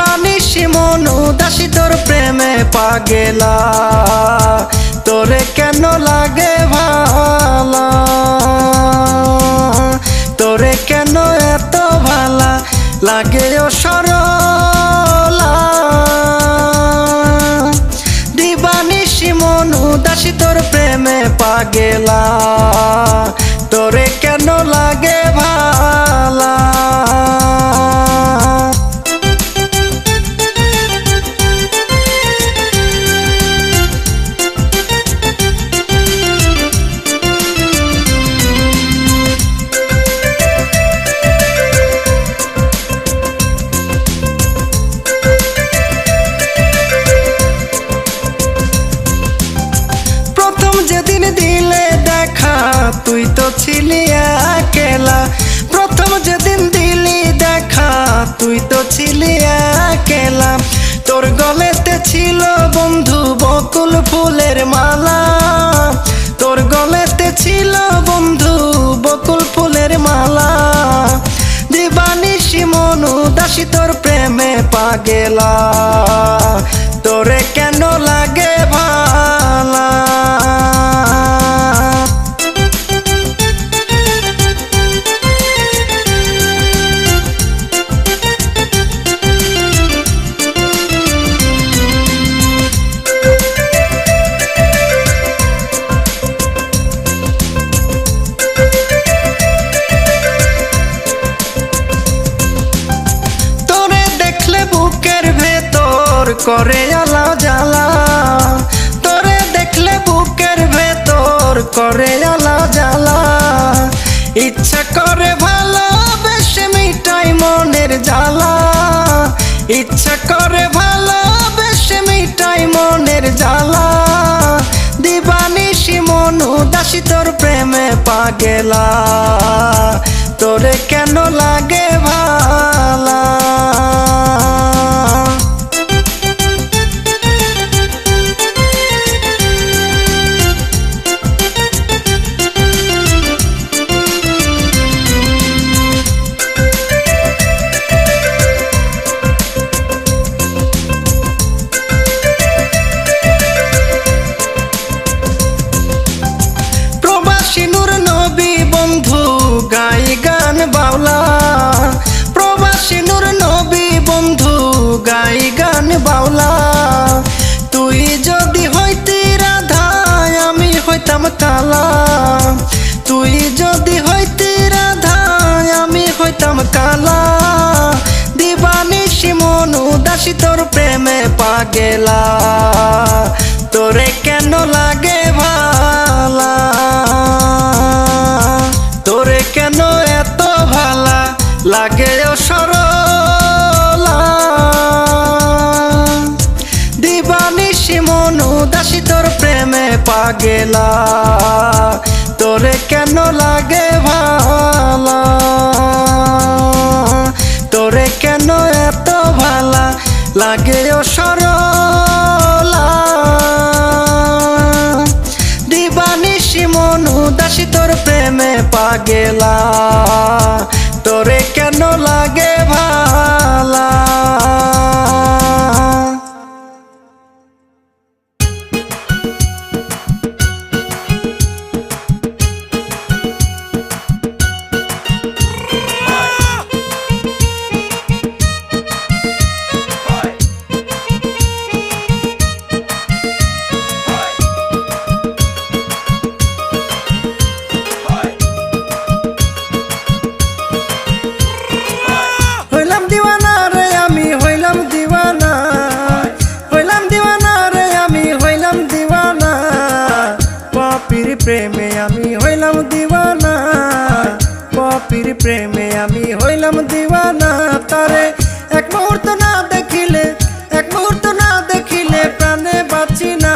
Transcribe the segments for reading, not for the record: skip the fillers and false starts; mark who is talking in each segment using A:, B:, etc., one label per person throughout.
A: দিবানিশি মন উদাসী তোর প্রেমে পাগেলা, তোরে কেন লাগে ভালা, তোরে কেন এত ভালা লাগে ও সরলা। দিবানিশি মন উদাসী তোর প্রেমে পাগেলা, তোরে কেন লাগে ভালা। যেদিন দিলে দেখা তুই তো ছিলি একেলা, প্রথম যেদিন দিলি দেখা তুই তো ছিলি একেলা। তোর গলেতে ছিল বন্ধু বকুল ফুলের মালা, তোর গলেতে ছিল বন্ধু বকুল ফুলের মালা। দিবানিশি মন উদাসী তোর প্রেমে পাগেলা, তোরে কেন লাগে ভালা। করে আলা জ্বালা, তোরে দেখলে বুকের ভেতর করে আলা জ্বালা। ইচ্ছা করে ভালোবেসে মিটাই মনের জ্বালা, ইচ্ছা করে ভালোবেসে মিটাই মনের জ্বালা। দিবানিশি মন উদাসী তোর প্রেমে পাগেলা, তোরে কেন লাগে ভালা। গাই গান বাউলা, প্রবাসী নূর নবী বন্ধু গাই গান বাউলা। তুই যদি হইতি রাধা আমি হইতাম কালা, তুই যদি হইতি রাধা আমি হইতাম কালা। দিবানিশি মন উদাসী তোর প্রেমে পাগেলা, তোরে কেন লাগে ভালা, তোরে কেন এত ভালা লাগে ও সরলা। দিবানিশি মন উদাসী তোর প্রেমে পাগেলা, তোরে কেন লাগে ভালা, তোরে কেন এত ভালা লাগে ও সরলা। দিবানিশি মন উদাসী তোর প্রেমে পাগেলা, তোরে কেন লাগে ভালা। প্রেমে আমি হইলাম দিওয়ানা, পপির প্রেমে আমি হইলাম দিওয়ানা। তারে এক মুহূর্ত না দেখিলে, এক মুহূর্ত না দেখিলে প্রাণে বাঁচি না।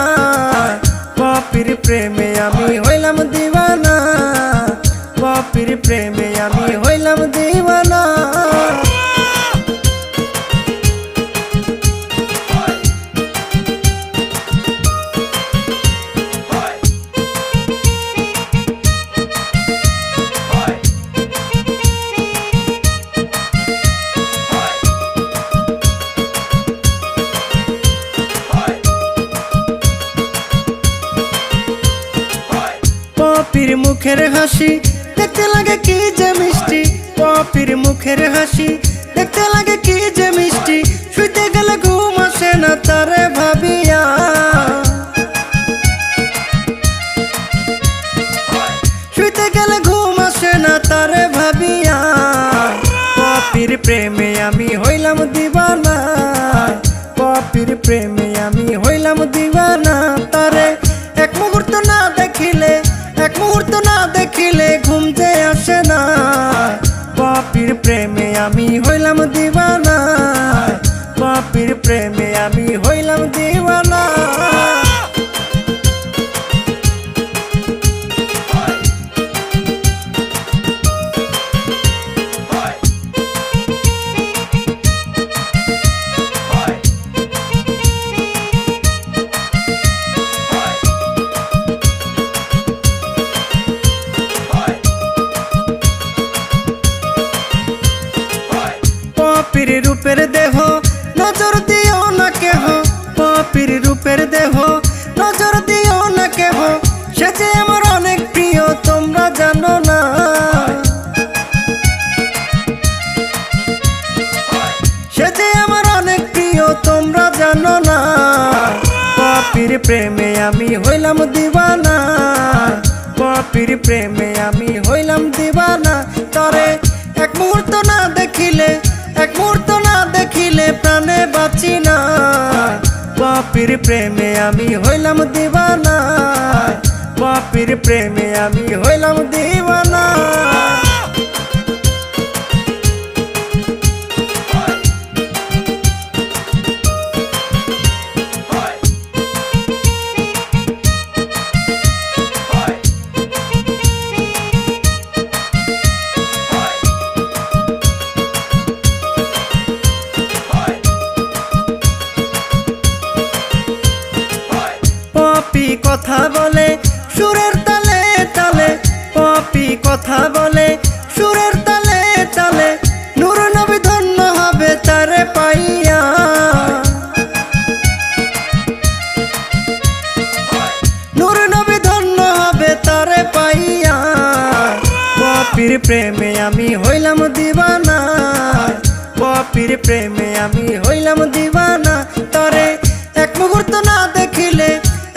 A: পপির প্রেমে আমি হইলাম দিওয়ানা, পপির প্রেমে আমি হইলাম দিওয়ানা। মুখের হাসি দেখতে লাগে কি যে মিষ্টি, পপির মুখের হাসি দেখতে লাগে কি যে মিষ্টি, শুইতে গেলে ঘুম আসে না তারে ভাবিয়া, শুইতে গেলে ঘুম আসে না তারে ভাবিয়া। পপির প্রেমে আমি হইলাম দিওয়ানা, পপির প্রেমে আমি হইলাম দিওয়ানা। তারে এক মুহূর্ত না দেখিলে, এক মুহূর্ত না দেখিলে ঘুম যে আসে না, পপির প্রেমে আমি হইলাম দিওয়ানা, পপির প্রেমে আমি হইলাম দিওয়ানা। পপির রূপের দেহ নজর দিও না কেহ, পপির রূপের দেহ নজর দিও না কেহ, সে যে আমার অনেক প্রিয় তোমরা জানো না, সে যে আমার অনেক প্রিয় তোমরা জানো না। পপির প্রেমে আমি হইলাম দিওয়ানা, পপির প্রেমে আমি হইলাম দিওয়ানা। তরে এক মুহূর্ত না দেখিলে, এক মুহূর্ত না দেখিলে প্রাণে বাঁচি না, পপির প্রেমে আমি হইলাম দিওয়ানা, পপির প্রেমে আমি হইলাম দিওয়ানা। পপি কথা বলে সুরের তালে তালে, পপি কথা বলে সুরের তালে তালে, নূর নবী ধন্য হবে তারে পাইয়া, নূর নবী ধন্য হবে তারে পাইয়া। পপির প্রেমে আমি হইলাম দিওয়ানা, পপির প্রেমে আমি হইলাম দিওয়ানা। তরে এক মুহূর্ত না দেখিলে,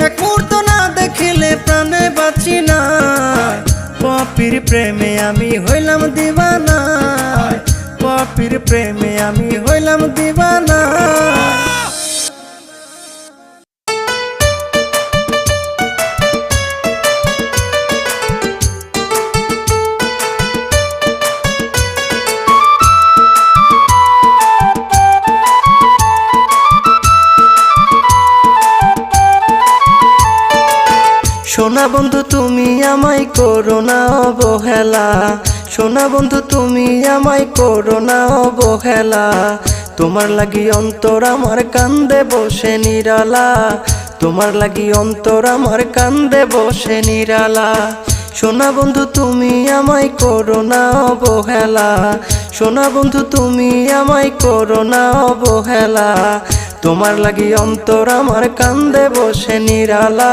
A: এক মুহূর্ত না দেখিলে প্রাণে বাঁচি না, পপির প্রেমে আমি হইলাম দিওয়ানা, পপির প্রেমে আমি হইলাম দিওয়ানা। সোনা বন্ধু তুমি আমায় করো না অবহেলা, সোনা বন্ধু তুমি আমায় করো না অবহেলা, তোমার লাগি অন্তর আমার কান্দে বসে নিরালা, তোমার লাগি অন্তর আমার কান্দে বসে নিরালা। সোনা বন্ধু তুমি আমায় করো না অবহেলা, সোনা বন্ধু তুমি আমায় করো না অবহেলা, তোমার লাগি অন্তর আমার কান্দে বসে নিরালা,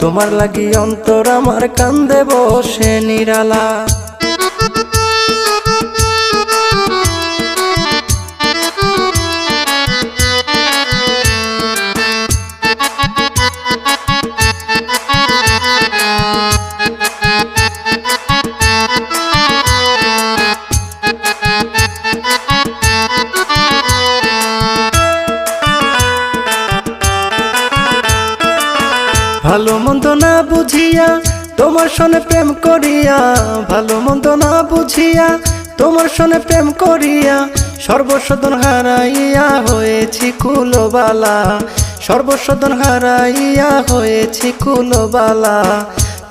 A: তোমার লাগি অন্তর আমার কান্দে বসে নিরালা। ভালো মন্দ না বুঝিয়া তোমার সনে প্রেম করিয়া, ভালো মন্দ না বুঝিয়া তোমার সনে প্রেম করিয়া, সর্বসদন হারাইয়া হয়েছি কুলবালা, সর্বসদন হারাইয়া হয়েছি কুলবালা,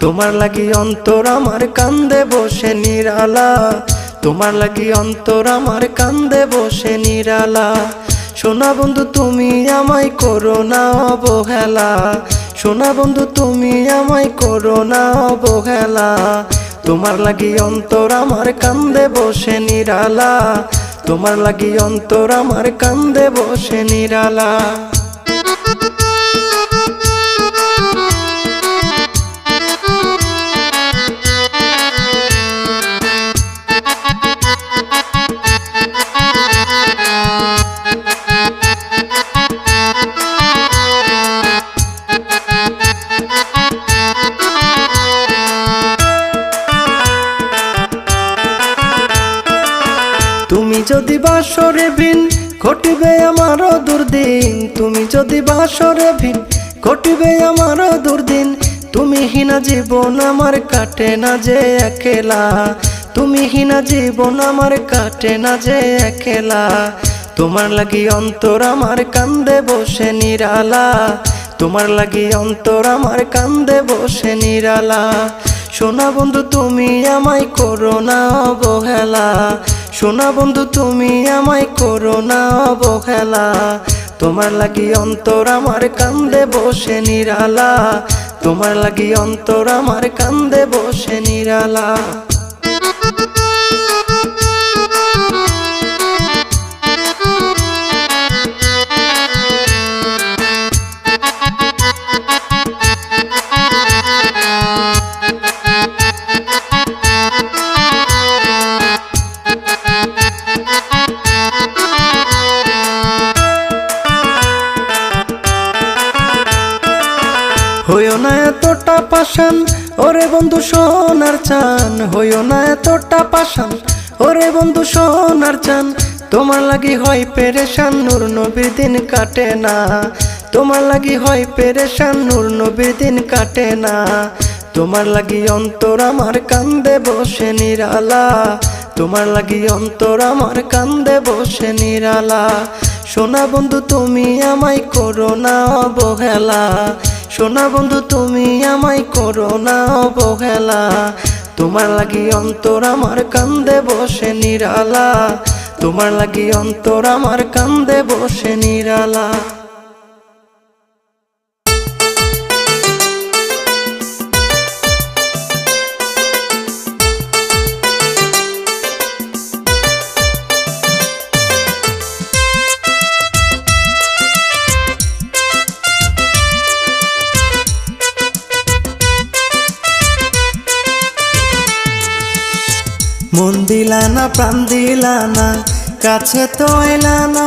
A: তোমার লাগি অন্তর আমার কান্দে বসে নিরালা, তোমার লাগি অন্তর আমার কান্দে বসে নিরালা। সোনা বন্ধু তুমি আমায় করো না অবহেলা, সোনা বন্ধু তুমি আমায় করো না অবহেলা, তোমার লাগি অন্তর আমার কান্দে বসে নিরালা, তোমার লাগি অন্তর আমার কান্দে বসে নিরালা। ঘটিবে আমারও দুর্দিন তুমি যদি বাসরে ভিন, ঘটিবে আমারও দুর্দিন তুমি হীনা জীবন আমার কাটে না যে একলা, তুমি হীনা জীবন আমার কাটে না যে একলা। তোমার লাগি অন্তর আমার কান্দে বসে নিরালা, তোমার লাগি অন্তর আমার কান্দে বসে নিরালা। সোনা বন্ধু তুমি আমায় করো না অবহেলা, সোনা বন্ধু তুমি আমায় করো না অবহেলা। তোমার লাগি অন্তর আমার কান্দে বসে নিরালা, তোমার লাগি অন্তর আমার কান্দে বসে নিরালা। হইও না এতটা পাষাণ ওরে বন্ধু সোনার চান, হইও না এতটা পাষাণ ওরে বন্ধু সোনার চান। তোমার লাগি হয় পেরেশান নূর নবীর দিন কাটে না, তোমার লাগি হয় পেরেশান নূর নবীর দিন কাটে না। তোমার লাগি অন্তর আমার কান্দে বসে নিরালা, তোমার লাগি অন্তর আমার কান্দে বসে নিরালা। সোনা বন্ধু তুমি আমায় করো না অবহেলা, সোনা বন্ধু তুমি আমায় করো না অবহেলা। তোমার লাগি অন্তর আমার কান্দে বসে নিরালা, তোমার লাগি অন্তর আমার কান্দে বসে নিরালা। মন দিলা না প্রাণ দিলা না কাছে তো এলা না,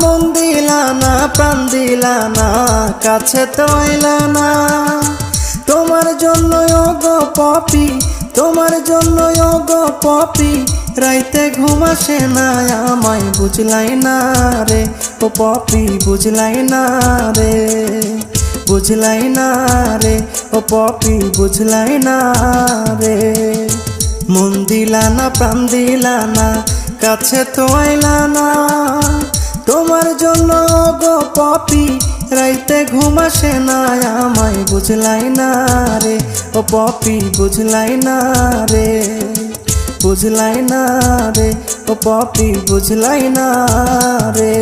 A: মন দিলা না প্রাণ দিলা না কাছে তো এলা না। তোমার জন্য গো পপি, তোমার জন্য গো পপি রাইতে ঘুম আসে না আমায় বুঝলাই না রে ও পপি বুঝলাই না রে, বুঝলাই না রে ও পপি বুঝলাই না রে। মন দিলা না প্রাণ দিলা না কাছে তো আইলা না, তোমার জন্য গো পপি রাইতে ঘুম আসে না আমায় বুঝলাই না রে ও পপি বুঝলাই না রে, বুঝলাই না রে ও পপি বুঝলাই না রে।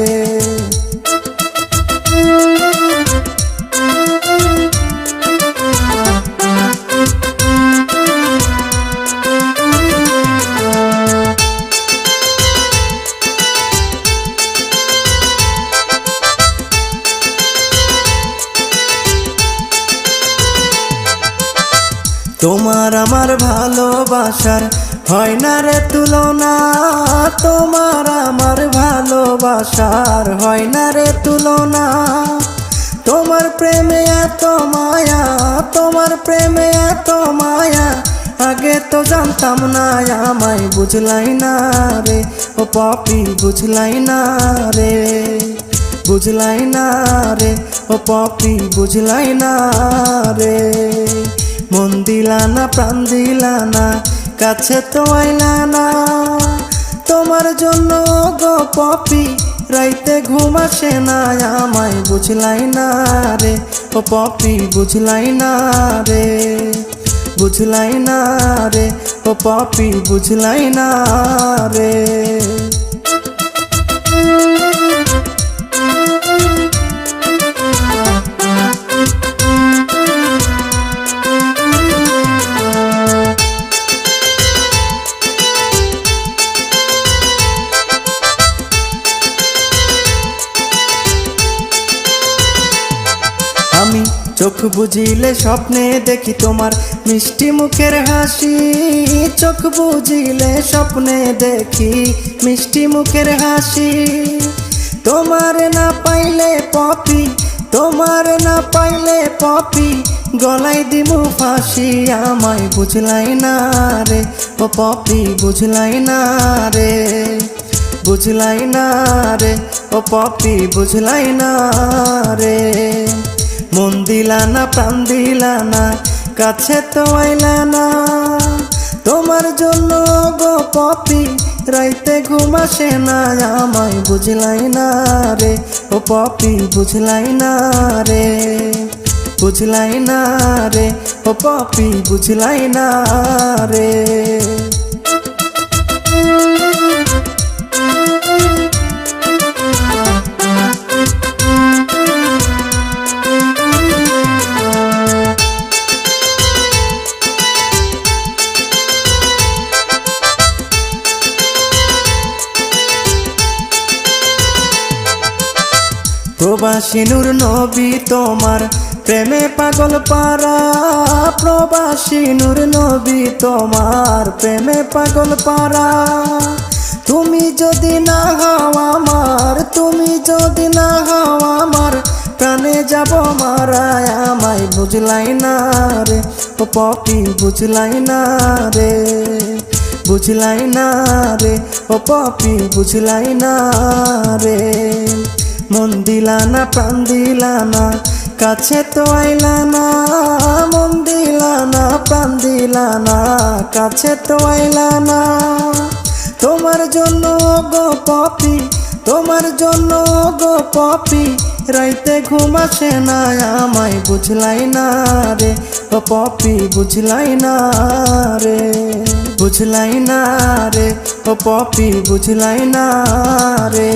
A: তোমার আমার ভালোবাসার হয় না রে তুলনা, তোমার আমার ভালোবাসার হয় না রে তুলনা। তোমার প্রেমে এত মায়া, তোমার প্রেমে এত মায়া আগে তো জানতাম না আমায় বুঝলাই না রে ও পপি বুঝলাই না রে, বুঝলাই না রে ও পপি বুঝলাই না রে। মন দিলা না প্রাণ দিলা না কাছে তো আইলা না, তোমার জন্য গো পপি রাইতে ঘুম আসে না আমায় বুঝলাই না রে ও পপি বুঝলাই না রে, বুঝলাই না রে ও পপি বুঝলাই না রে। আমি চোখ বুঝিলে স্বপ্নে দেখি তোমার মিষ্টি মুখের হাসি, চোখ বুঝিলে স্বপ্নে দেখি মিষ্টি মুখের হাসি। তোমার না পাইলে পপি, তোমার না পাইলে পপি গলাই দিমু ফাঁসি আমায় বুঝলাই না রে ও পপি বুঝলাই না রে, বুঝলাই না রে ও পপি বুঝলাই না রে। মন দিলা না প্রাণ দিলা না কাছে তো আইলা না, তোমার জন্য গো পপি রাইতে ঘুম আসে না আমায় বুঝলাই না রে ও পপি বুঝলাই না রে। বুঝলাই না রে ও পপি বুঝলাই না রে। প্রবাসী নূর নবী তোমার প্রেমে পাগল পারা, প্রবাসী নূর নবী তোমার প্রেমে পাগল পারা। তুমি যদি না হও আমার, তুমি যদি না হও আমার, প্রাণে যাব মারায় আমায় বুঝলাই না রে ও পপি বুঝলাই না রে। বুঝলাই না রে ও পপি বুঝলাই না রে। মন দিলা না প্রাণ দিলা না কাছে তো আইলা না, মন দিলা না প্রাণ দিলা না কাছে তো আইলা না। তোমার জন্য গো পপি, তোমার জন্য গো পপি রাইতে ঘুম আসে না আমায় বুঝলাই না রে ও পপি বুঝলাই না রে। বুঝলাই না রে ও পপি বুঝলাই না রে।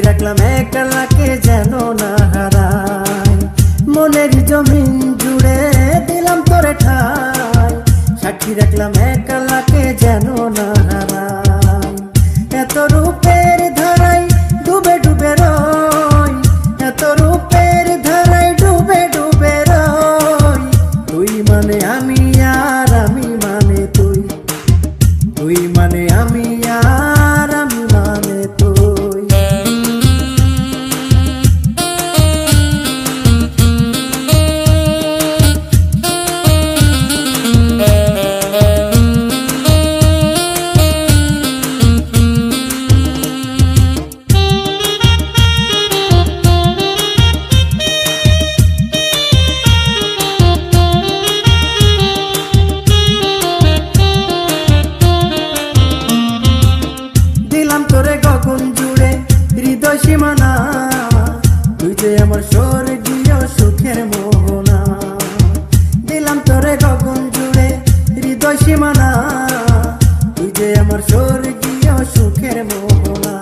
A: রাখলাম একলাকে যেন না হারাই, মনের জমিন জুড়ে দিলাম তোরে ঠাই। সাক্ষী রাখলাম একলাকে যেন না হারাই। এত রূপের ধারাই ডুবে ডুবে রই, এত রূপের ধারাই ডুবে ডুবে রই। তুই মানে আমি আর আমি মানে তুই, তুই মানে আমি আর আমি মানে তুই। সীমানা তুই যে আমার স্বর্গীয় সুখের মোহনা, দিলাম তোরে গগন জুড়ে হৃদয় সীমানা। তুই যে আমার স্বর্গীয় সুখের মোহনা।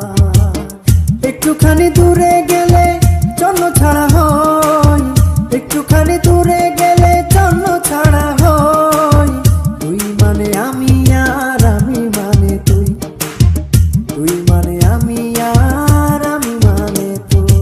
A: একটুখানি দূরে গেলে জন্য ছাড়া হয়, একটুখানি দূরে গেলে জন্য ছাড়া হয়। তুই মানে আমি আর আমি মানে তুই, তুই মানে আমি আর আমি মানে তুই।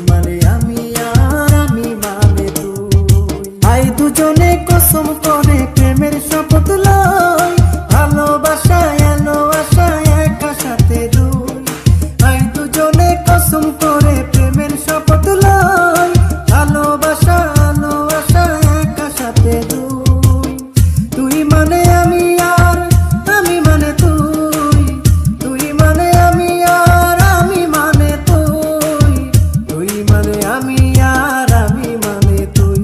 A: মানে আমি আর আমি মানে তুই। আই দুজনে কসম করে প্রেমের শপথ লই, ভালোবাসা এলো আশায় একা সাথে দুই। আই দুজনে কসম করে প্রেমের শপথ লই, ভালোবাসা এলো আশায় একা সাথে দুই। তুই মানে আমি আর আমি মানে তুই, তুই মানে আমি আর আমি মানে তুই, তুই মানে আমি আর আমি মানে তুই,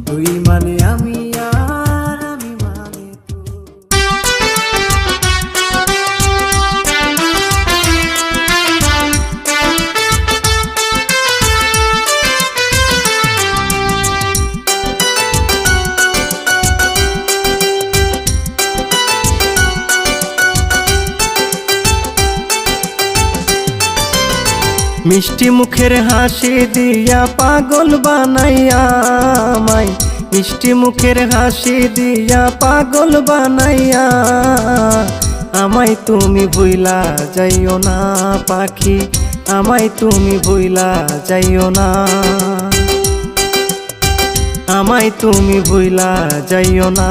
A: তুই মানে আমি আর আমি মানে তুই। মিষ্টি মুখের হাসি দিয়া পাগল বানাইয়া আমায়, মিষ্টি মুখের হাসি দিয়া পাগল বানাইয়া আমায় তুমি ভুইলা যাইও না পাখি, আমায় তুমি ভুইলা যাইও না, আমায় তুমি ভুইলা যাইও না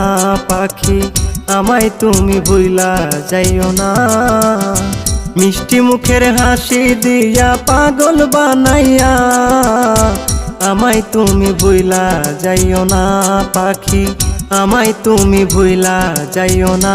A: পাখি, আমায় তুমি ভুইলা যাইও না। মিষ্টি মুখের হাসি দিয়া পাগল বানাইয়া আমায় তুমি ভুইলা যাইও না পাখি, আমায় তুমি ভুইলা যাইও না।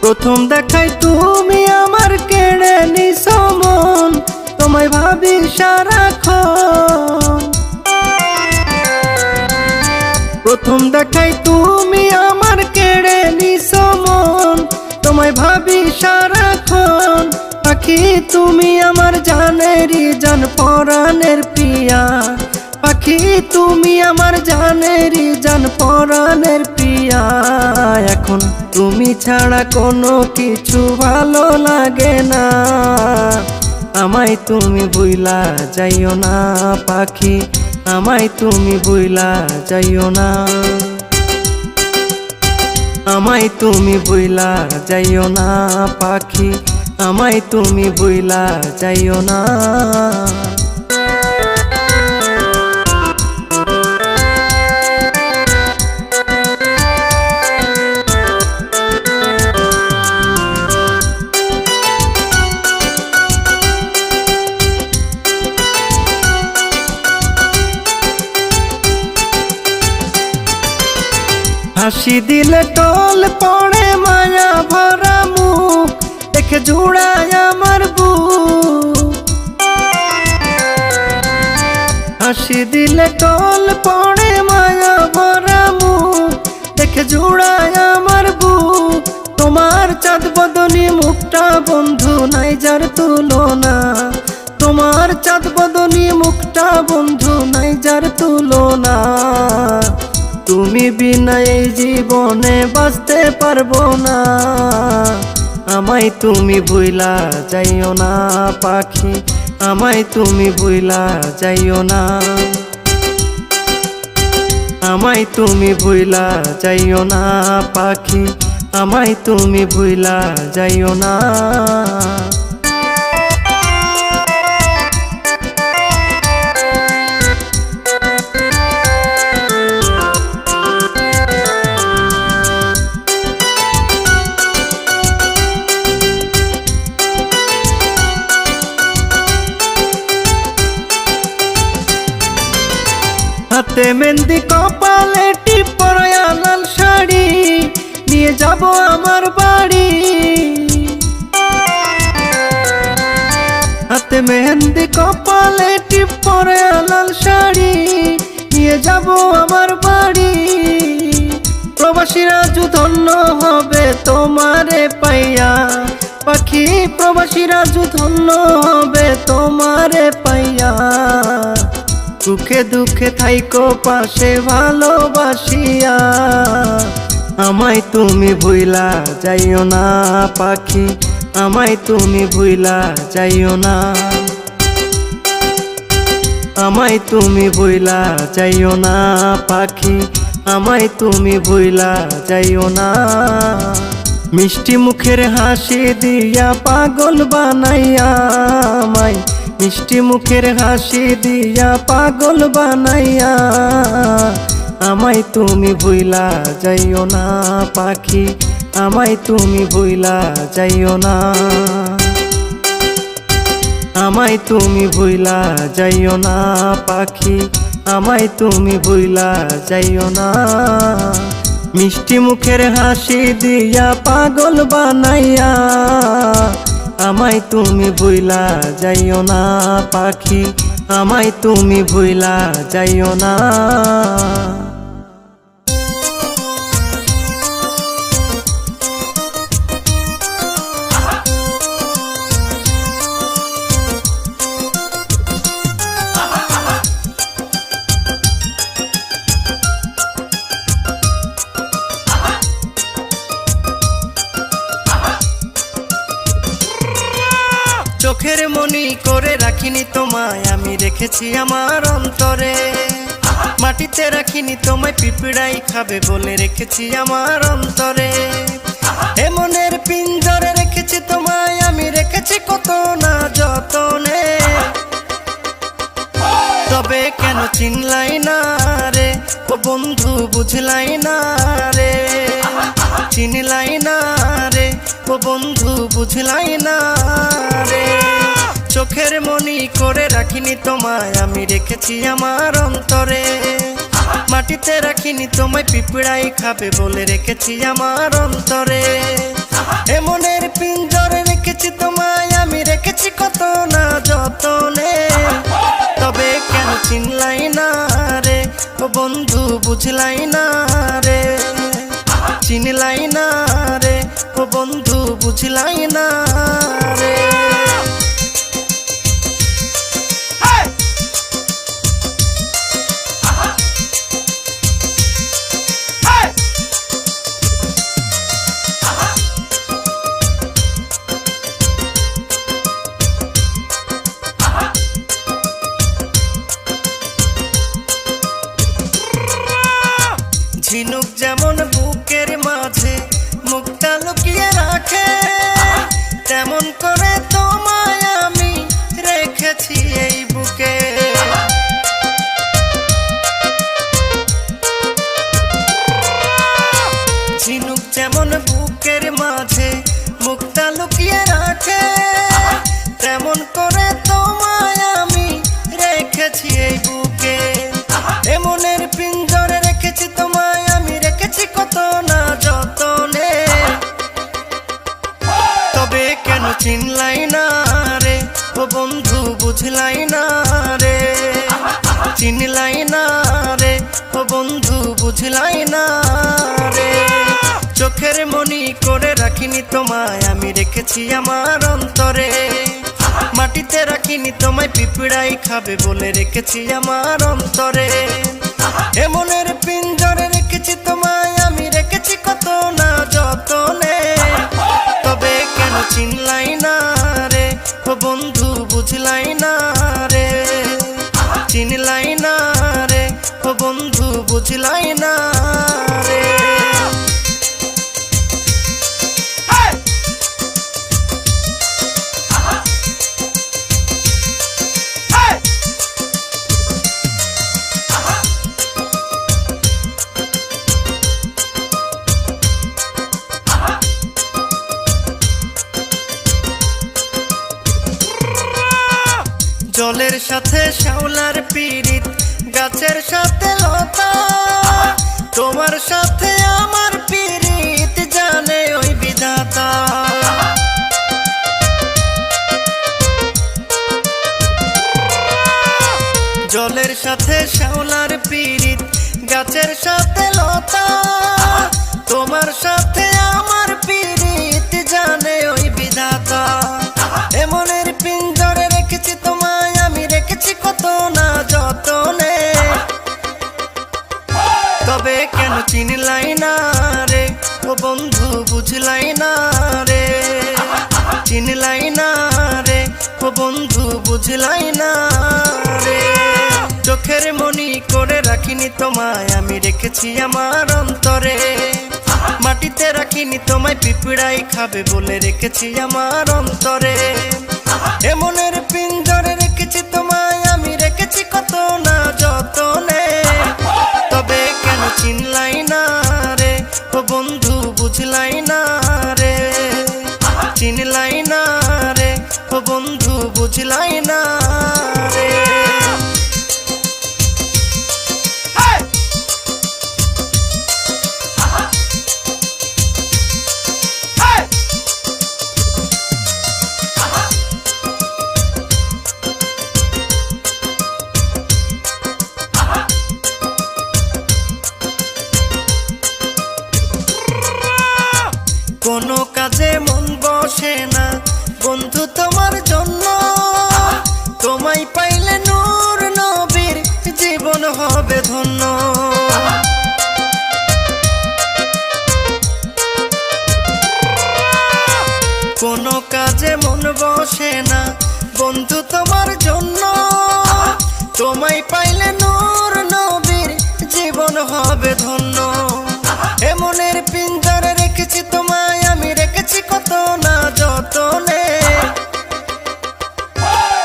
A: প্রথম দেখাই তুমি আমার কেড়ে নিছো মন, তোমায় ভাবি সারাক্ষণ। প্রথম দেখাই তুমি আমার কেড়ে নিছো মন, তোমায় ভাবি সারাক্ষণ। পাখি তুমি আমার জানেরই জান পরাণের প্রিয়া, পাখি তুমি আমার জানেরই জান পরাণের প্রিয়া। এখন তুমি ছাড়া কোনো কিছু ভালো লাগে না, আমায় তুমি ভুইলা যাইও না পাখি, আমায় তুমি ভুইলা যাইও না, আমায় তুমি ভুইলা যাইও না পাখি, আমায় তুমি ভুইলা যাইও না। হাসি দিলে টল পড়ে মায়া ভরা মুখ, দেখে জুড়ায় আমার বুক। হাসি দিলে টল পড়ে মায়া ভরা মুখ, দেখে জুড়ায় আমার বুক। তোমার চাঁদ বদনী মুখটা বন্ধু নাই যার তুলনা, তোমার চাঁদ বদনী মুখটা বন্ধু নাই যার তুলনা। তুমি বিনা এই জীবনে বাঁচতে পারবো না, আমায় তুমি ভুইলা যাইও না পাখি, আমায় তুমি ভুইলা যাইও না, আমায় তুমি ভুইলা যাইও না পাখি, আমায় তুমি ভুইলা যাইও না। হাতে মেহেন্দি কপালে টিপ পরায়া লাল শাড়ি, নিয়ে যাব আমার বাড়ি। হাতে মেহেন্দি কপালে টিপ পরায়া লাল শাড়ি, নিয়ে যাব আমার বাড়ি। প্রবাসীরা ধন্য হবে তোমারে পাইয়া, পাখি প্রবাসীরা ধন্য হবে তোমারে পাইয়া। সুখে দুঃখে থাইকো পাশে ভালোবাসিয়া, আমায় তুমি ভুইলা যাইও না পাখি, আমায় তুমি ভুইলা যাইও না, আমায় তুমি ভুইলা যাইও না পাখি, আমায় তুমি ভুইলা যাইও না। মিষ্টি মুখের হাসি দিয়া পাগল বানাইয়া আমায়, মিষ্টি মুখের হাসি দিয়া পাগল বানাইয়া আমায় তুমি ভুইলা যাইও না পাখি, আমায় তুমি ভুইলা যাইও না, আমায় তুমি ভুইলা যাইও না পাখি, আমায় তুমি ভুইলা যাইও না। মিষ্টি মুখের হাসি দিয়া পাগল বানাইয়া আমায় তুমি ভুইলা যাইও না পাখি, আমায় তুমি ভুইলা যাইও না। চোখের মনি করে রাখিনি তোমায় আমি রেখেছি আমার অন্তরে, মাটিতে রাখিনি তোমায় পিঁপড়াই খাবে বলে রেখেছি আমার অন্তরে। এমনের পিঞ্জরে রেখেছি তোমায় আমি রেখেছি কত না যতনে, তবে কেন চিনলাই না রে ও বন্ধু বুঝলাই না রে, চিনলাই না রে ও বন্ধু বুঝলাই না রে। চোখের মনি করে রাখিনি তোমায় আমি রেখেছি আমার অন্তরে, মাটিতে রাখিনি তোমায় পিঁপড়াই খাবে বলে রেখেছি আমার অন্তরে। এমনের পিঞ্জরে রেখেছি তোমায় আমি রেখেছি কত না যতনে, তবে কেন চিনলাই না রে ও বন্ধু বুঝলাই না রে, চিনলাই না রে ও বন্ধু বুঝলাই না রে। ঝিনুক যেমন বুকের মাঝে মুখটা লুকিয়ে রাখে, তেমন করে তোমায় আমি রেখেছি এই বুকে। ঝিনুক যেমন বুকের মাঝে মুখটা লুকিয়ে রাখে, তেমন করে তোমায় আমি রেখেছি এই বুকে। এমনের পিঞ্জরে রেখেছি তোমায় আমি রেখেছি কত না যতনে, তবে কেন চিনলাই না রে ও বন্ধু বুঝলাই না রে, চিনলাই না রে ও বন্ধু বুঝলাই না রে। চোখের মনি করে রাখিনি তোমায় আমি রেখেছি আমার অন্তরে, মাটিতে রাখিনি তোমায় পিঁপড়াই খাবে বলে রেখেছি আমার অন্তরে। এমনের পিঞ্জরে রেখেছি তোমায় আমি রেখেছি কত না যতনে, তবে কেন চিনলাই না রে ও বন্ধু বুঝলাই না রে, চিনলাই না রে ও বন্ধু বুঝলাই না রে। জলের সাথে শ্যাওলার পীড়িত, গাছের সাথে লতা, তোমার সাথে আমার পীড়িত জানে ওই বিধাতা। জলের সাথে শ্যাওলার পীড়িত, গাছের সাথে লতা, তোমার সাথে আমার পীড়িত জানে ওই বিধাতা। এমনের পিঞ্জরে রেখেছি তোমায় আমি রেখেছি কত না যতনে, তবে কেন চিনলাই না রে চিনলাই না রে ও বন্ধু বুঝলাই না রে। চোখের মনি করে রাখিনি তোমায় আমি রেখেছি আমার অন্তরে, মাটিতে রাখিনি তোমায় পিঁপড়াই খাবে বলে রেখেছি আমার অন্তরে। এমনের পিঞ্জরে রেখেছি তোমায় আমি রেখেছি কত না যতনে, তবে কেন চিনলাই না রে ও বন্ধু বুঝলাই না রে, চিনলাই না রে ও বন্ধু বুঝলাই না রে। কোনো কাজে মন বসে না বন্ধু তোমার জন্য, তোমায় পাইলে নূর নবীর জীবন হবে ধন্য। কোনো কাজে মন বসে না বন্ধু তোমার জন্য, তোমায় পাইলে নূর নবীর জীবন হবে ধন্য। এমনের পিঞ্জরে রেখেছি তোমায় আমি রেখেছি কত না যতনে,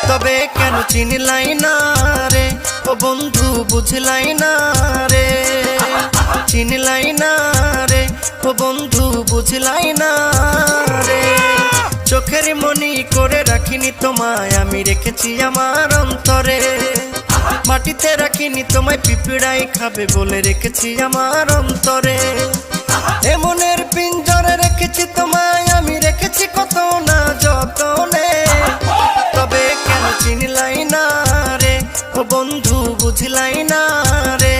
A: তবে কেন চিনলাই না রে ও বন্ধু বুঝলাই না রে, চিনলাই না রে ও বন্ধু বুঝলাই না রে। চোখের মনি করে রাখিনি তোমায় আমি রেখেছি আমার অন্তরে, মাটিতে রাখিনি তোমায় পিঁপড়াই খাবে বলে রেখেছি আমার অন্তরে। এমনের পিঞ্জরে রেখেছি তোমায় আমি রেখেছি কত না যতনে, তবে কেন চিনলাই না রে ও বন্ধু বুঝলাই না রে,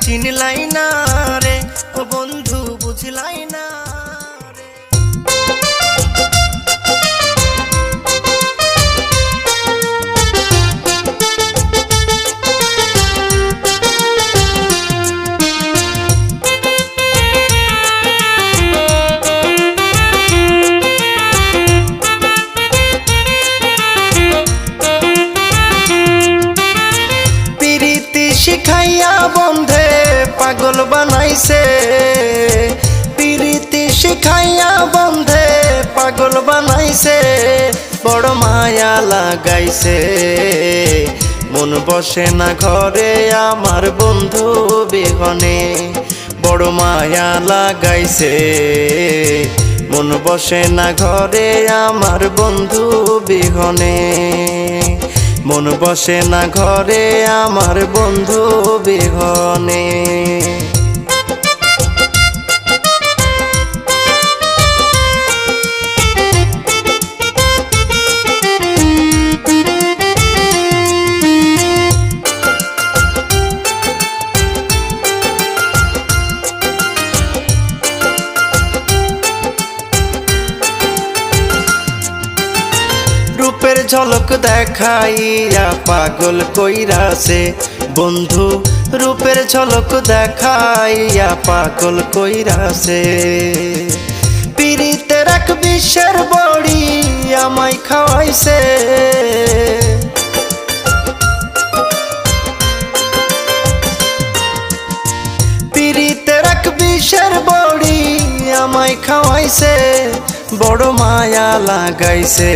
A: চিনলাই না রে ও বন্ধু বুঝলাই না রে। শিখাইয়া বন্ধে পাগল বানাইছে, প্রীতি শিখাইয়া বন্ধে পাগল বানাইছে, বড় মায়া লাগাইছে। মন বসে না ঘরে আমার বন্ধু বিহনে, বড় মায়া লাগাইছে। মন বসে না ঘরে আমার বন্ধু বিহনে, মন বসে না ঘরে আমার বন্ধু বিহনে। রূপের ঝলক দেখাইয়া পাগল কইরাছে বন্ধু, রূপের ঝলক দেখাইয়া পাগল কইরাছে। পিরিতের এক বিশ্বের বড়ি আমায় খাওয়াইছে, পিরিতের এক বিশ্বের বড়ি আমায় খাওয়াইছে, বড় মায়া লাগাইছে।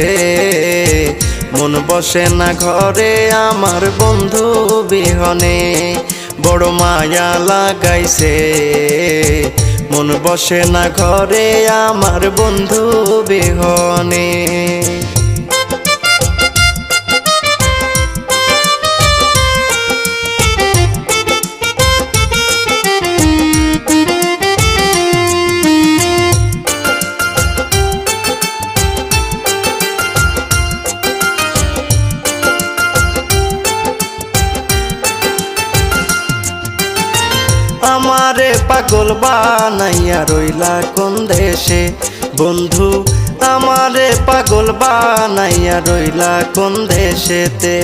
A: মন বসে না ঘরে আমার বন্ধু বিহনে, বড় মায়া লাগাইছে। মন বসে না ঘরে আমার বন্ধু বিহনে। আমারে পাগল বানাইয়া রইলা কোন দেশে বন্ধু, আমারে পাগল বানাইয়া রইলা কোন দেশেতে।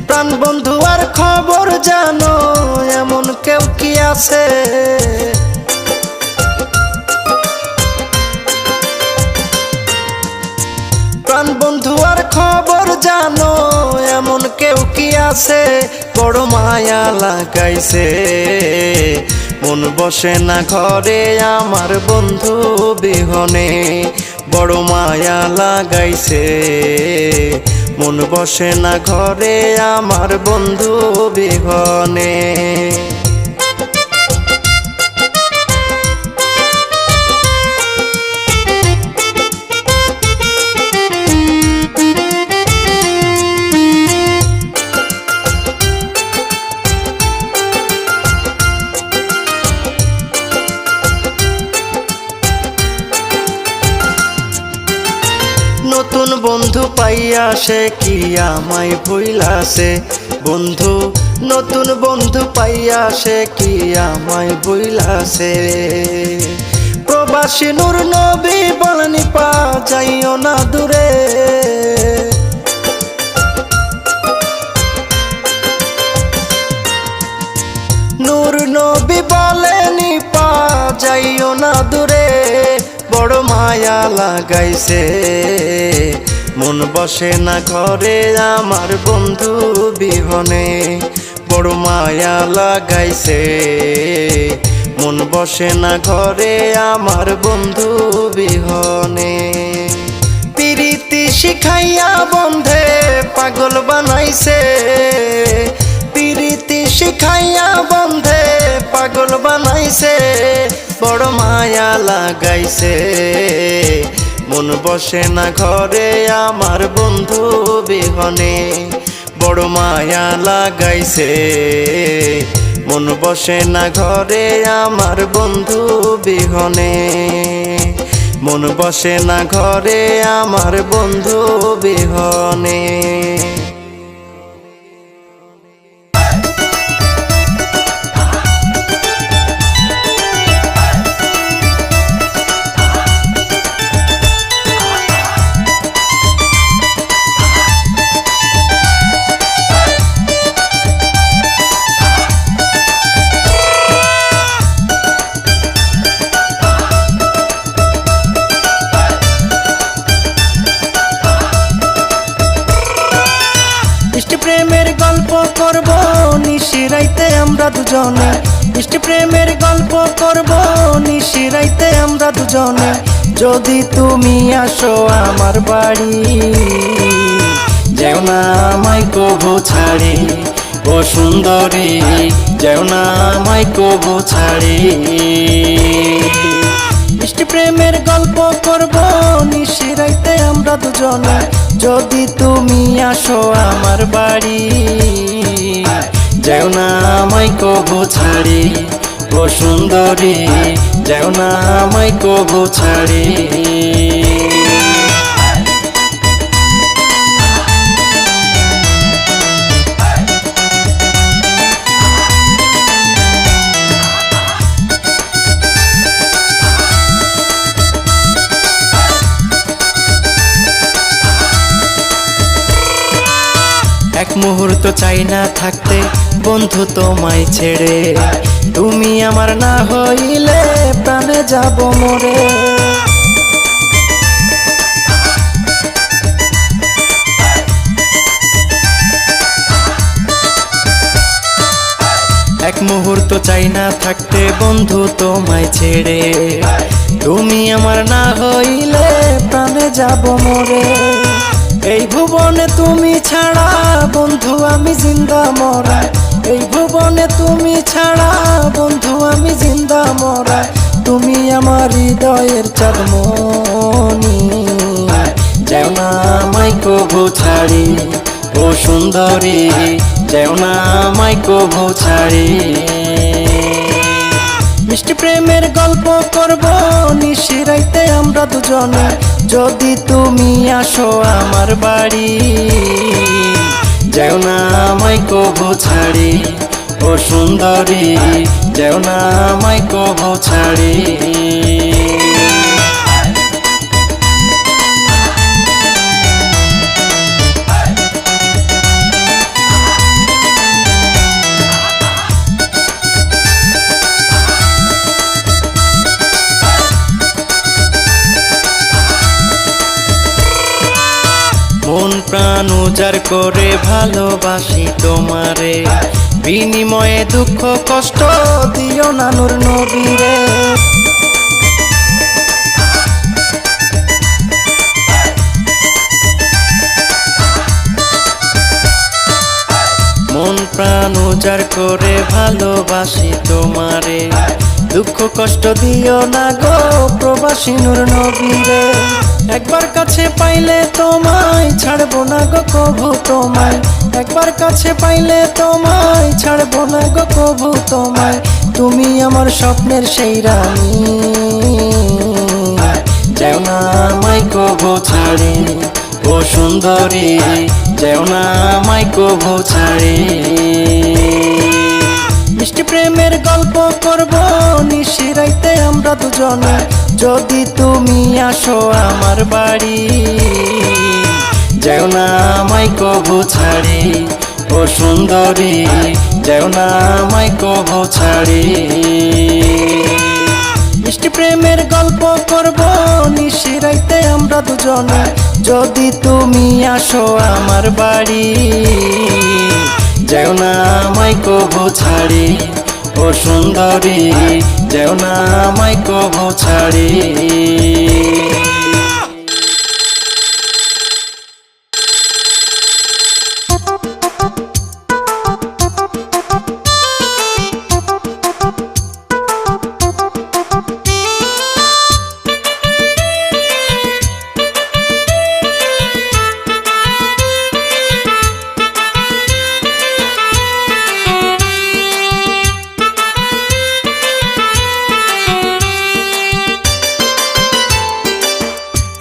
A: প্রাণ বন্ধু আর খবর জানো এমন কেউ কি আছে? প্রাণ বন্ধু আর খবর জানো, এমন কেউ কি আছে বড় মায়া লাগাইছে। মন বসে না ঘরে আমার বন্ধু বিহনে, বড় মায়া লাগাইছে। মন বসে না ঘরে আমার বন্ধু বিহনে। নতুন বন্ধু পাইয়া সে কি আমায় ভুইলাছে, বন্ধু নতুন বন্ধু পাইয়া সে কি আমায় ভুইলাছে। প্রবাসী নূর নবী বলনি পা যাইও না দূরে, নূর নবী বলেনি পা যাইও না দূরে, বড় মায়া লাগাইছে। মন বসে না ঘরে আমার বন্ধু বিহনে, বড় মায়া লাগাইছে। মন বসে না ঘরে আমার বন্ধু বিহনে। প্রীতি শিখাইয়া বন্ধে পাগল বানাইছে, প্রীতি শিখাইয়া বন্ধে পাগল বানাইছে, বড় মায়া লাগাইছে। মন বসে না ঘরে আমার বন্ধু বিহনে, বড় মায়া লাগাইছে। মন বসে না ঘরে আমার বন্ধু বিহনে, মন বসে না ঘরে আমার বন্ধু বিহনে। প্রেমের গল্প করব নিশিরাইতে আমরা দুজনে, মিষ্টি প্রেমের গল্প করব নিশিরাইতে আমরা দুজনে। যদি তুমি আসো আমার বাড়ি, যেও না আমায় কবু ছাড়ি, ও সুন্দরী যেও না আমায় কবু ছাড়ি। মিষ্টি প্রেমের গল্প করব নিশিরাইতে আমরা দুজনে। যদি তুমি আসো আমার বাড়ি, যেও না আমায় কবু ছাড়ি, ও সুন্দরী যেও না আমায় কবু ছাড়ি। এক মুহূর্ত চাই না থাকতে বন্ধু তোমায় ছেড়ে, তুমি আমার না হইলে প্রাণে যাব মরে। এক মুহূর্ত চাই না থাকতে বন্ধু তোমায় ছেড়ে, তুমি আমার না হইলে প্রাণে যাব মরে। এই ভুবনে তুমি ছাড়া বন্ধু আমি জিন্দা মরা, এই ভুবনে তুমি ছাড়া বন্ধু আমি জিন্দা মরা। তুমি আমার হৃদয়ের চাঁদমণি, যেও না আমায় কবু ছাড়ি, ও সুন্দরী যেও না আমায় কবু ছাড়ি। মিষ্টি প্রেমের গল্প করব নিশিরাইতে আমরা দুজনে। যদি তুমি আসো আমার বাড়ি, যেও না আমায় কবু ছাড়ি, ও সুন্দরী যেও না আমায় কবু ছাড়ি। প্রাণ উজাড় করে ভালোবাসি তোমারে, বিনিময়ে দুঃখ কষ্ট দিও না নূর নবীরে। মন প্রাণ উজাড় করে ভালোবাসি তোমারে, দুঃখ কষ্ট দিও না গো প্রবাসী নূর নবীরে। একবার কাছে পাইলে তোমায় ছাড়বো না গো কভু তোমায়, একবার কাছে পাইলে তোমায় ছাড়বো না গো কভু তোমায়। তুমি আমার স্বপ্নের সেই রানী, যেও না আমায় কভু ছাড়ে ও সুন্দরী, যেও না আমায় কভু ছাড়ে। মিষ্টি প্রেমের গল্প করব নিশিরাইতে আমরা দুজনে, যদি তুমি আসো আমার বাড়ি। যেও না আমায় কভু ছাড়ে ও সুন্দরী, যেও না আমায় কভু ছাড়ে। মিষ্টি প্রেমের গল্প করব নিশিরাইতে আমরা দুজনে, যদি তুমি আসো আমার বাড়ি। যেও না আমায় কভু ছাড়ে ও সুন্দরী, যেও না আমায় কভু ছাড়ে।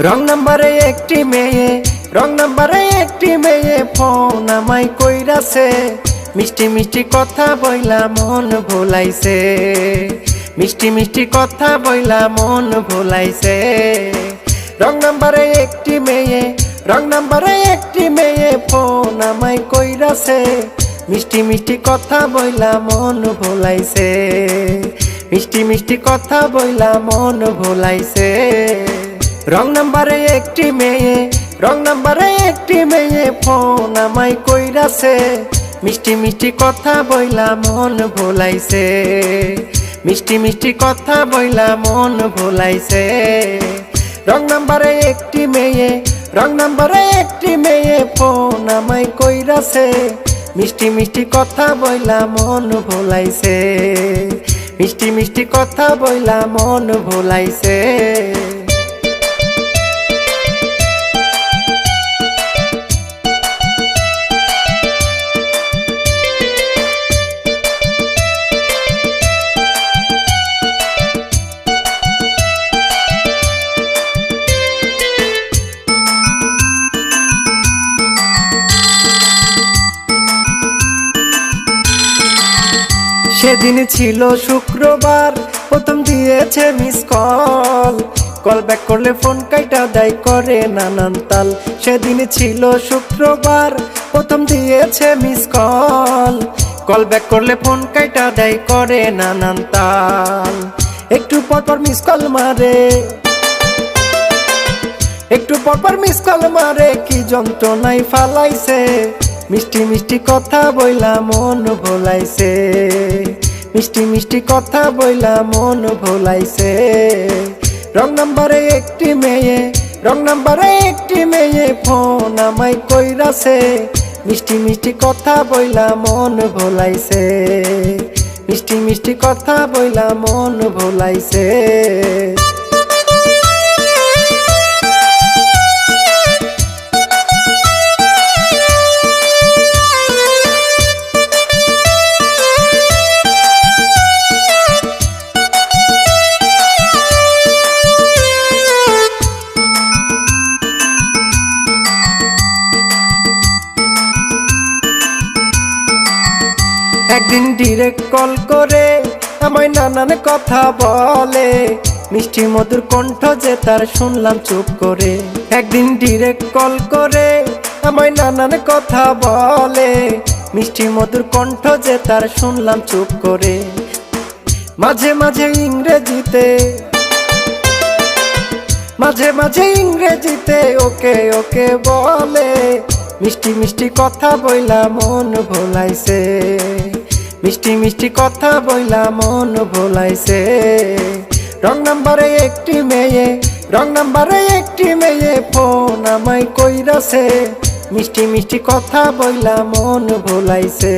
A: রং নাম্বারে একটি মেয়ে, রং নাম্বারে একটি মেয়ে ফোন আমায় কইরাছে, মিষ্টি মিষ্টি কথা বইলা মন ভুলাইছে, মিষ্টি মিষ্টি কথা বইলা মন ভুলাইছে। রং নাম্বারে একটি মেয়ে, রং নাম্বারে একটি মেয়ে ফোন আমায় কইরাছে, মিষ্টি মিষ্টি কথা বইলা মন ভুলাইছে, মিষ্টি মিষ্টি কথা বইলা মন ভুলাইছে। রং নাম্বারে একটি মেয়ে, রং নাম্বারে একটি মেয়ে ফোন আমায় কইরাছে, মিষ্টি মিষ্টি কথা বইলা মন ভুলাইছে, মিষ্টি মিষ্টি কথা বইলা মন ভুলাইছে। রং নাম্বারে একটি মেয়ে, রং নাম্বারে একটি মেয়ে ফোন আমায় কইরাছে, মিষ্টি মিষ্টি কথা বইলা মন ভুলাইছে, মিষ্টি মিষ্টি কথা বইলা মন ভুলাইছে। সেদিন ছিল শুক্রবার, প্রথম দিয়েছে মিস কল, কল ব্যাক করলে ফোন কাইটা দেয় করে নানান তাল। সেদিন ছিল শুক্রবার, প্রথম দিয়েছে মিস কল, কল ব্যাক করলে ফোন কাইটা দেয় করে নানান তাল। একটু পর পর মিস কল মারে, একটু পর পর মিস কল মারে, কি যন্ত্রণায় ফালাইছে, মিষ্টি মিষ্টি কথা বইলা মন ভোলাইছে, মিষ্টি মিষ্টি কথা বইলা মন ভোলাইছে। রং নাম্বারে একটি মেয়ে, রং নাম্বারে একটি মেয়ে ফোন আমায় কইরাছে, মিষ্টি মিষ্টি কথা বইলা মন ভোলাইছে, মিষ্টি মিষ্টি কথা বইলা মন ভোলাইছে। একদিন ডিরেক্ট কল করে আমায় নানান কথা বলে, মিষ্টি মধুর কণ্ঠ যে তার শুনলাম চুপ করে। একদিন ডিরেক্ট কল করে আমায় নানান কথা বলে, মিষ্টি মধুর কণ্ঠ যে তার শুনলাম চুপ করে। মাঝে মাঝে ইংরেজিতে, মাঝে মাঝে ইংরেজিতে ওকে ওকে বলে, মিষ্টি মিষ্টি কথা বইলা মন ভোলাইছে, মিষ্টি মিষ্টি কথা বইলা মন ভোলাইছে। রং নাম্বারে একটি মেয়ে, রং নাম্বারে একটি মেয়ে ফোন আমায় কইরাছে, মিষ্টি মিষ্টি কথা বইলা মন ভোলাইছে,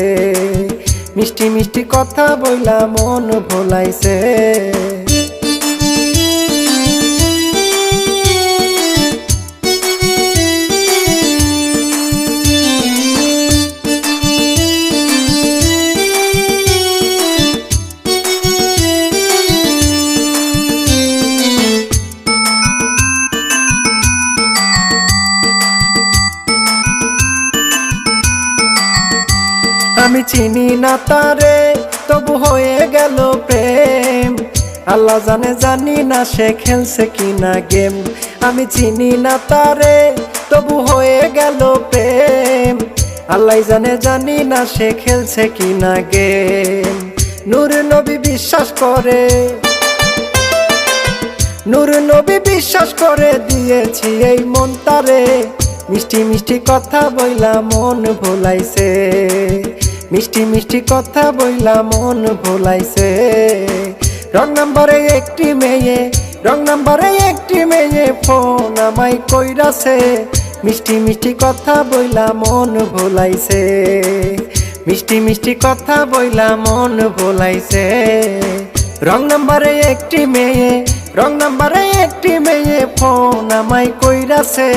A: মিষ্টি মিষ্টি কথা বইলা মন ভোলাইছে। আমি চিনি না তারে তবু হয়ে গেল প্রেম, আল্লাহ জানে জানি না সে খেলছে কিনা গেম। আমি চিনি না তারে তবু হয়ে গেল প্রেম, আল্লাহ জানে জানি না সে খেলছে কিনা গেম। নূর নবী বিশ্বাস করে, নূর নবী বিশ্বাস করে দিয়েছি এই মন তারে, মিষ্টি মিষ্টি কথা বইলা মন ভোলাইছে, মিষ্টি মিষ্টি কথা বইলা মন ভোলাইছে। রং নাম্বারে একটি মেয়ে, রং নাম্বারে একটি মেয়ে ফোন আমায় কইরাছে, মিষ্টি মিষ্টি কথা বইলা মন ভোলাইছে, মিষ্টি মিষ্টি কথা বইলা মন ভোলাইছে। রং নাম্বারে একটি মেয়ে, রং নাম্বারে একটি মেয়ে ফোন আমায় কইরাছে,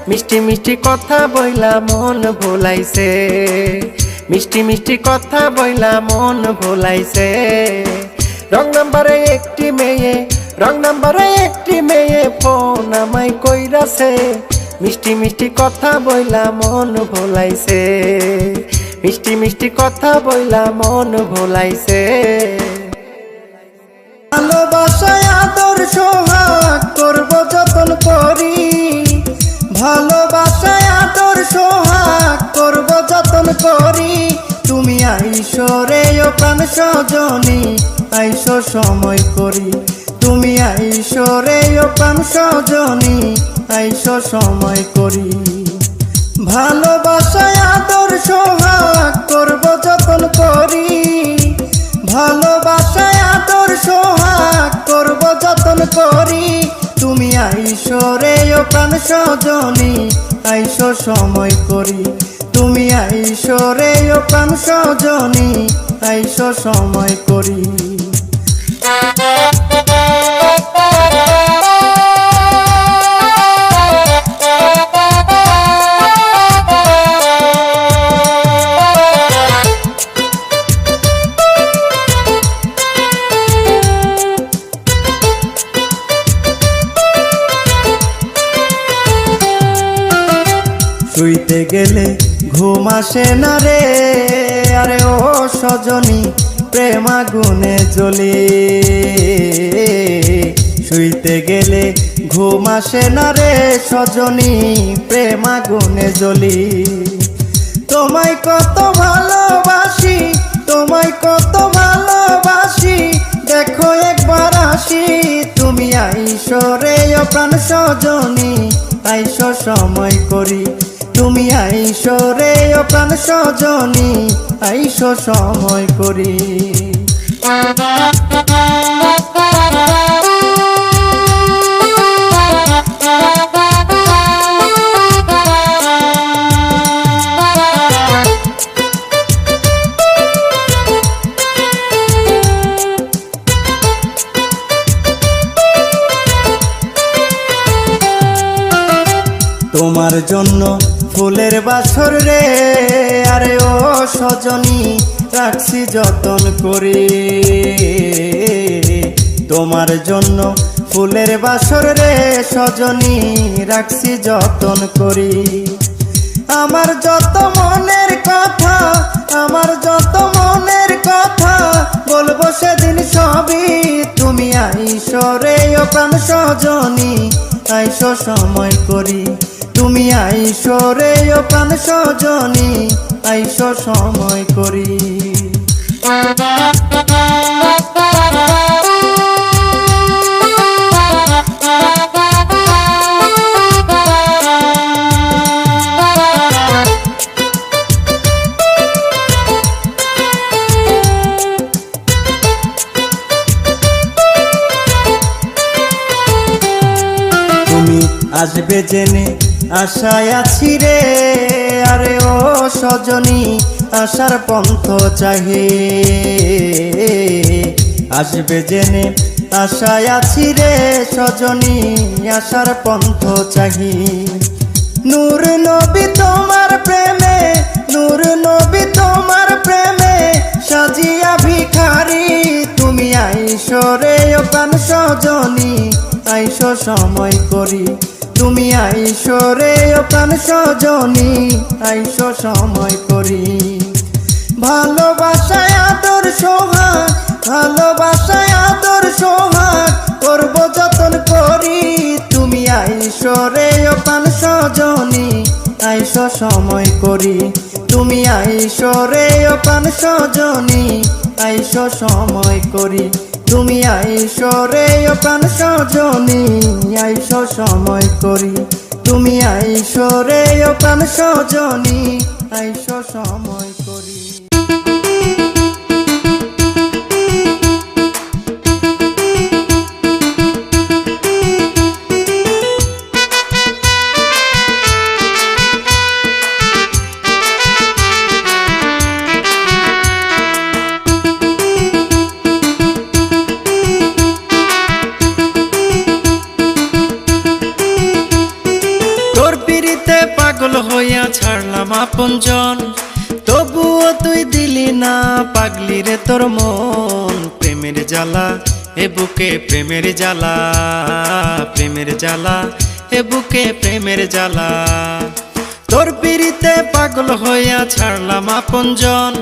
A: মিষ্টি মিষ্টি কথা বইলা মন ভোলাইছে, মিষ্টি মিষ্টি কথা বইলা মন ভোলাইছে। রং নাম্বারে একটি মেয়ে, রং নাম্বারে একটি মেয়ে ফোন আমায় কইরাছে, মিষ্টি মিষ্টি কথা বইলা মন ভোলাইছে, মিষ্টি মিষ্টি কথা বইলা মন ভোলাইছে। ভালোবাসায় আদর সোহাগ করব যতন করি, ভালোবাসায় আদর সোহাগ করব যতন করি। তুমি আইসো রে ও প্রাণ সজনী, আইসো সময় করি। তুমি আইসো রে ও প্রাণ সজনী, আইসো সময় করি। ভালোবাসায় আদর সোহাগ করব যতন করি, ভালোবাসায় আদর সোহাগ করব যতন করি। তুমি আইসো রে ও প্রাণ সজনী, আইসো সময় করি। তুমি আইসো রে ও প্রাণ সজনী, আইসো সময় করি। শুইতে গেলে ঘুম আসে না রে, আরে ও সজনী প্রেম আগুনে জ্বলি। শুইতে গেলে ঘুম আসে না রে সজনী প্রেম আগুনে জ্বলি। তোমায় কত ভালোবাসি, তোমায় কত ভালোবাসি, দেখো একবার আসি। তুমি আইসো রে ও প্রাণ সজনী, আইসো সময় করি। তুমি আইসো রে ও প্রাণ সজনী, আইসো সময় করি। তোমার জন্য ফুলের বাসর রে, আরে ও সজনী রাখছি যতন করি। তোমার জন্য ফুলের বাসর রে সজনী রাখছি যতন করি। আমার যত মনের কথা, আমার যত মনের কথা, বলবো সেদিন সবই। তুমি আইসো রে ও প্রাণ সজনী, আইসো সময় করি। তুমি আইসো রে ও প্রাণ সজনী, আইসো সময় করি।
B: আসবে জেনে আশায় আছি রে, আরে ও সজনী আশার পন্থ চাহে। আসবে জেনে আশায় আছি রে সজনী আশার পন্থ চাহি। নূর নবী তোমার প্রেমে, নূর নবী তোমার প্রেমে সাজিয়া ভিখারি, তুমি আইসো রে ও প্রাণ সজনী আইসো সময় করি, তুমি আইসো রে ও প্রাণ সজনী আইসো সময় করি। ভালোবাসায় আদর সোহাগ, ভালোবাসায় আদর সোহাগ করব যতন করি, তুমি আইসো রে ও প্রাণ সজনী আইসো সময় করি, তুমি আইসো রে ও প্রাণ সজনী আইসো সময় করি, তুমি আইসো রে ও প্রাণ সজনী আইসো সময় করি, তুমি আইসো রে ও প্রাণ সজনী আইসো সময় করি।
A: পাগল হইয়া ছাড়লাম আপনজন, তবুও তুই দিলি না পাগলি রে তোর মন। প্রেমের জ্বালা এ বুকে প্রেমের জ্বালা, প্রেমের জ্বালা এ বুকে প্রেমের জ্বালা। তোর পিড়িতে পাগল হইয়া ছাড়লাম আপনজন,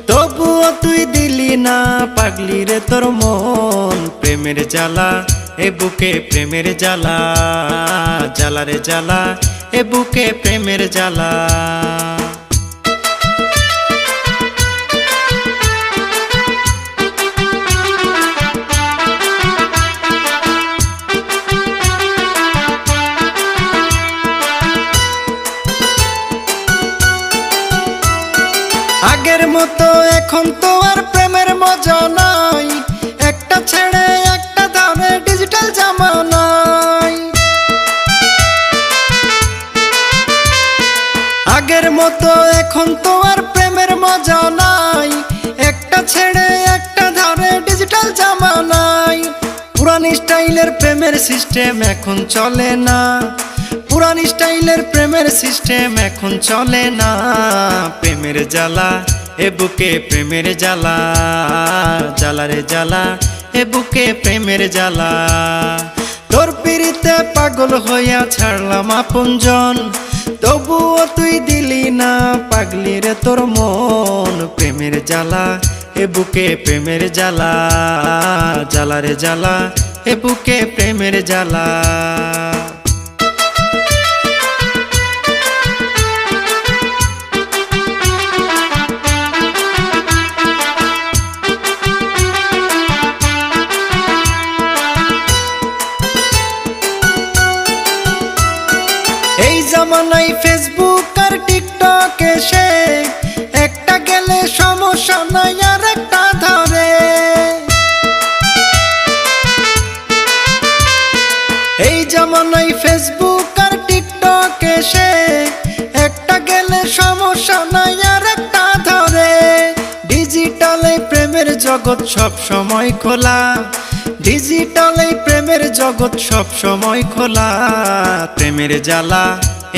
A: তবুও তুই দিলি না পাগলি রে তোর মন। প্রেমের জ্বালা এ বুকে প্রেমের জ্বালা, জ্বালা রে জ্বালা এ বুকে প্রেমের জ্বালা। আগের মতো এখন তো আর প্রেমের মজা নাই, একটা ছেড়ে একটা ধরে ডিজিটাল জামানায়। আগের মতো এখন তো আর প্রেমের মজা নাই, একটা ছেড়ে একটা ধরে ডিজিটাল জামানায়। পুরান স্টাইলের প্রেমের সিস্টেম এখন চলে না, পুরান স্টাইলের প্রেমের সিস্টেম এখন চলে না। প্রেমের জ্বালা এ বুকে প্রেমের জ্বালা, জ্বালা রে জ্বালা এ বুকে প্রেমের জ্বালা। তোর পিড়িতে পাগল হইয়া ছাড়লাম আপনজন, তবুও তুই দিলি না পাগলি রে তোর মন। প্রেমের জ্বালা এ বুকে প্রেমের জ্বালা, জ্বালা রে জ্বালা এ বুকে প্রেমের জ্বালা। এই জামানায় ফেসবুক আর টিকটক এসে একটা গেলে সমস্যা নাই আর একটা ধরে। এই জামানায় ফেসবুক আর টিকটক এসে একটা গেলে সমস্যা নাই আর একটা ধরে। ডিজিটালে প্রেমের জগৎ সব সময় খোলা, ডিজিটালে প্রেমের জগৎ সব সময় খোলা। প্রেমের জ্বালা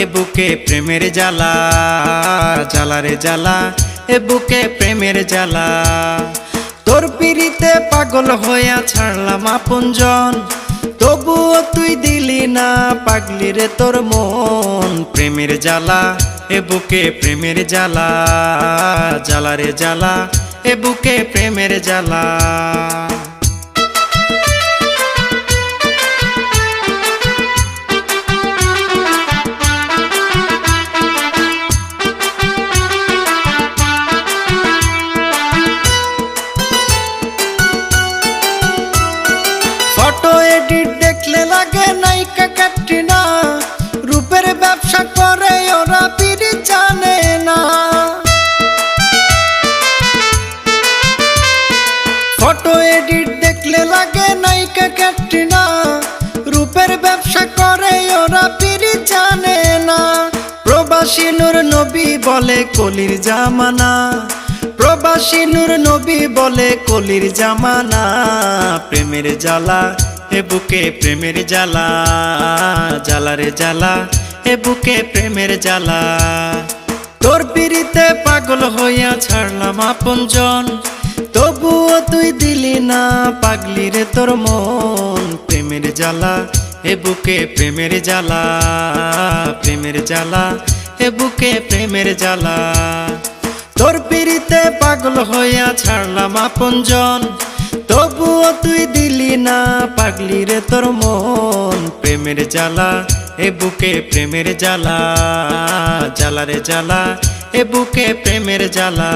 A: এ বুকে প্রেমের জ্বালা, জ্বালা রে জ্বালা এ বুকে প্রেমের জ্বালা। তোর পিড়িতে পাগল হইয়া ছাড়লাম আপনজন, তবুও তুই দিলি না পাগলি রে তোর মন। প্রেমের জ্বালা এ বুকে প্রেমের জ্বালা, জ্বালা রে জ্বালা এ বুকে প্রেমের জ্বালা। ফটো এডিট দেখলে লাগে নায়িকা ক্যাটরিনা, রূপের ব্যবসা করে ওরা পিড়ি জানে না। ফটো এডিট প্রবাসী নূর নবী বলে কলির জামানা, প্রবাসী নূর নবী বলে কলির জামানা। প্রেমের জ্বালা এ বুকে প্রেমের জ্বালা, জ্বালা রে জ্বালা এ বুকে প্রেমের জ্বালা। তোর পিড়িতে পাগল হইয়া ছাড়লাম আপনজন, তবুও তুই দিলি না পাগলি রে তোর মন। প্রেমের জ্বালা এ বুকে প্রেমের জ্বালা, প্রেমের জ্বালা এ বুকে প্রেমের জ্বালা। তোর পিড়িতে পাগল হইয়া ছাড়লাম আপনজন, তবুও তুই দিলি না পাগলি রে তোর মন। প্রেমের জ্বালা এ বুকে প্রেমের জ্বালা, জ্বালা রে জ্বালা এ বুকে প্রেমের জ্বালা।